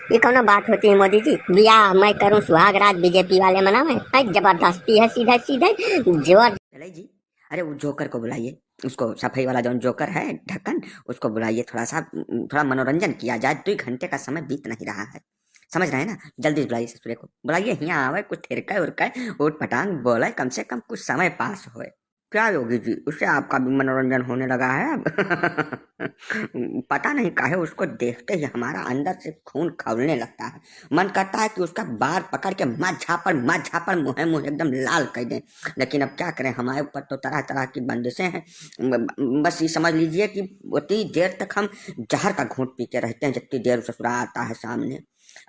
ये कौनो बात होती है मोदी जी? बिया मैं करूं सुहाग रात बीजेपी वाले मनावे? जबरदस्ती है सीधे सीधे जोर। चले जी। अरे वो जोकर को बुलाइए, उसको सफाई वाला जो जोकर है ढक्कन, उसको बुलाइए। थोड़ा मनोरंजन किया जाए। 2 घंटे का समय बीत नहीं रहा है, समझ रहे हैं ना? जल्दी से बुलाइए ससुरे को, बुलाइए। यहाँ आवे, कुछ थिरका उरका उठ पटांग बोले, कम से कम कुछ समय पास होए। क्या योगी जी, उससे आपका भी मनोरंजन होने लगा है अब? पता नहीं काहे उसको देखते ही हमारा अंदर से खून खौलने लगता है। मन करता है कि उसका बाल पकड़ के माँ झापड़ मुँहे मुँह एकदम लाल कर दें। लेकिन अब क्या करें, हमारे ऊपर तो तरह तरह की बंदिशें हैं। बस ये समझ लीजिए कि उतनी देर तक हम जहर का घूंट पीते रहते हैं जितनी देर ससुरा आता है सामने।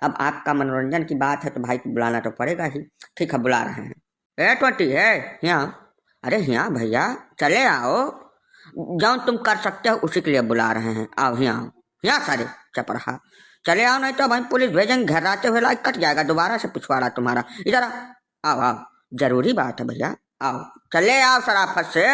अब आपका मनोरंजन की बात है तो भाई को बुलाना तो पड़ेगा ही। ठीक है, बुला रहे हैं। ए टोटी है यहाँ। अरे यहाँ भैया, चले आओ। जो तुम कर सकते हो उसी के लिए बुला रहे हैं। आओ यहाँ आओ, यहाँ सारे चपरहा चले आओ, नहीं तो भाई पुलिस भेजेंगे। घर आते हुए लाइक कट जाएगा दोबारा से पिछवाड़ा तुम्हारा। इधर आओ आओ, जरूरी बात है भैया, आओ। चले आओ शराफत से।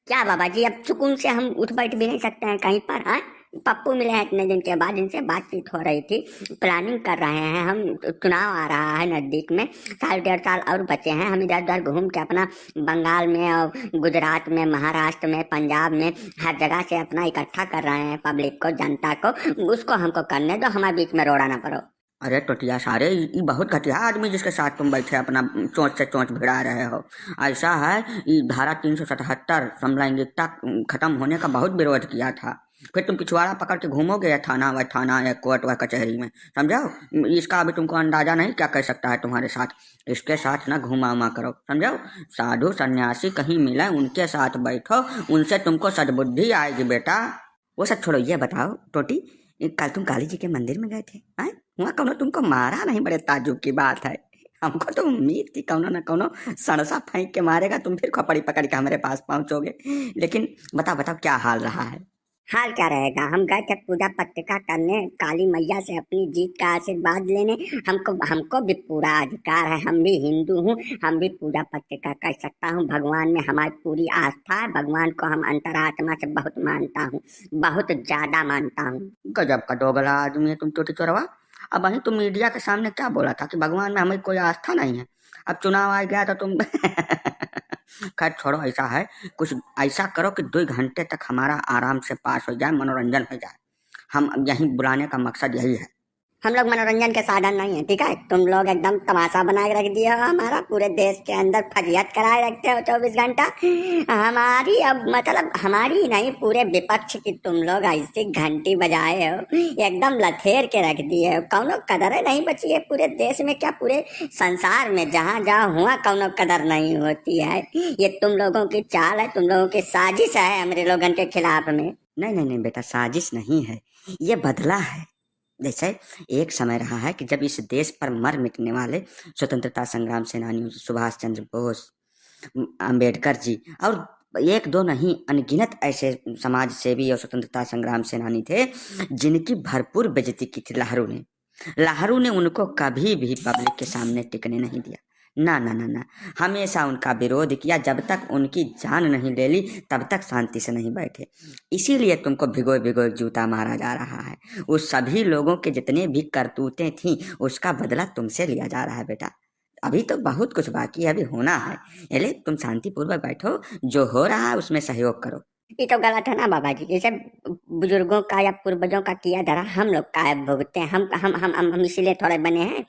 क्या बाबा जी, अब सुकून से हम उठ बैठ भी नहीं सकते हैं कहीं पर? हाँ, पप्पू मिले हैं इतने दिन के बाद, इनसे बातचीत हो रही थी, प्लानिंग कर रहे हैं हम। चुनाव आ रहा है नजदीक में, साल डेढ़ साल और बचे हैं। हम इधर उधर घूम के अपना बंगाल में और गुजरात में, महाराष्ट्र में, पंजाब में, हर जगह से अपना इकट्ठा कर रहे हैं पब्लिक को, जनता को। उसको हमको करने दो, हमारे बीच में रोड़ा ना पड़ो। अरे टोटिया सारे, ये बहुत घटिया आदमी जिसके साथ तुम बैठे अपना चोंच से चोंच भिड़ा रहे हो। ऐसा है, ये धारा 377 समलैंगिकता खत्म होने का बहुत विरोध किया था। फिर तुम पिछवाड़ा पकड़ के घूमोगे या थाना या कोर्ट व कचहरी में, समझो? इसका अभी तुमको अंदाजा नहीं क्या कर सकता है तुम्हारे साथ। इसके साथ ना घुमा उमा करो, समझो? साधु सन्यासी कहीं मिले उनके साथ बैठो, उनसे तुमको सद्बुद्धि आएगी बेटा। वो सब छोड़ो, ये बताओ टोटी, कल तुम काली जी के मंदिर में गए थे, आए? वहाँ कौनो तुमको मारा नहीं? बड़े ताजुब की बात है। हमको तो उम्मीद थी कौनो न कौनो सड़सा फेंक के मारेगा, तुम फिर खपड़ी पकड़ के हमारे पास पहुंचोगे। लेकिन बताओ बताओ, क्या हाल रहा है? हाल क्या रहेगा, हम गए थे पूजा पत्रिका करने, काली मैया से अपनी जीत का आशीर्वाद लेने। हमको हमको भी पूरा अधिकार है, हम भी हिंदू हूँ, हम भी पूजा पत्रिका कर सकता हूँ। भगवान में हमारी पूरी आस्था है, भगवान को हम अंतरात्मा से बहुत मानता हूँ, बहुत ज्यादा मानता हूँ। गजब का दोगला आदमी है तुम टोटी चोरवा। अब वहीं तुम मीडिया के सामने क्या बोला था कि भगवान में हमें कोई आस्था नहीं है। अब चुनाव आ गया तो तुम खैर छोड़ो, ऐसा है, कुछ ऐसा करो कि 2 घंटे तक हमारा आराम से पास हो जाए, मनोरंजन हो जाए। हम यहीं बुलाने का मकसद यही है। हम लोग मनोरंजन के साधन नहीं है, ठीक है? तुम लोग एकदम तमाशा बना के रख दिया हो, हमारा पूरे देश के अंदर फजियत कराए रखते हो 24 घंटा। हमारी अब मतलब हमारी नहीं, पूरे विपक्ष की तुम लोग ऐसी घंटी बजाए हो, एकदम लथेर के रख दिए हो। कौनो कदर नहीं बची है पूरे देश में, क्या पूरे संसार में जहाँ जहाँ हुआ कौनो कदर नहीं होती है। ये तुम लोगों की चाल है, तुम लोगों की साजिश है हमारे लोगन के खिलाफ में। नहीं नहीं नहीं बेटा, साजिश नहीं है, ये बदला है। जैसे एक समय रहा है कि जब इस देश पर मर मिटने वाले स्वतंत्रता संग्राम सेनानियों सुभाष चंद्र बोस, अंबेडकर जी और एक दो नहीं अनगिनत ऐसे समाज सेवी और स्वतंत्रता संग्राम सेनानी थे जिनकी भरपूर बेइज्जती की थी लहरू ने उनको कभी भी पब्लिक के सामने टिकने नहीं दिया। ना ना ना ना, हमेशा उनका विरोध किया। जब तक उनकी जान नहीं ले ली तब तक शांति से नहीं बैठे। इसीलिए तुमको भिगो भिगो जूता मारा जा रहा है। उस सभी लोगों के जितने भी करतूतें थी उसका बदला तुमसे लिया जा रहा है बेटा। अभी तो बहुत कुछ बाकी है, अभी होना है। इसलिए तुम शांतिपूर्वक बैठो, जो हो रहा है उसमें सहयोग करो। ये तो गलत है ना बाबा जी, जैसे बुजुर्गों का या पूर्वजों का किया धरा हम लोग का भुगते हैं। हम इसीलिए थोड़े बने हैं।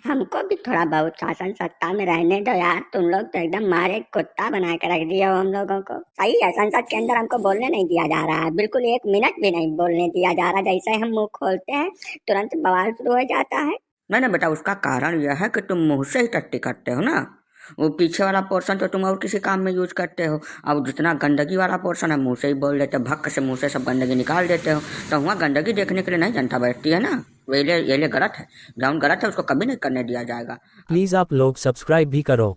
हमको भी थोड़ा बहुत शासन सत्ता में रहने दो यार। तुम लोग तो एकदम मारे कुत्ता बना के रख दिया हो हम लोगों को। सही है, संसद के अंदर हमको बोलने नहीं दिया जा रहा है, बिल्कुल 1 मिनट भी नहीं बोलने दिया जा रहा। जैसे हम मुंह खोलते हैं तुरंत बवाल शुरू हो जाता है। नहीं नहीं बेटा, उसका कारण यह है कि तुम मुंह से ही टट्टी करते हो ना। वो पीछे वाला पोर्शन तो तुम और किसी काम में यूज करते हो। अब जितना गंदगी वाला पोर्शन है मुंह से ही बोल देते हो, भक्क से मुंह से सब गंदगी निकाल देते हो। तो वहाँ गंदगी देखने के लिए नहीं जनता बैठती है ना। ये गलत है, ग्राउंड गलत है, उसको कभी नहीं करने दिया जाएगा। प्लीज आप लोग सब्सक्राइब भी करो।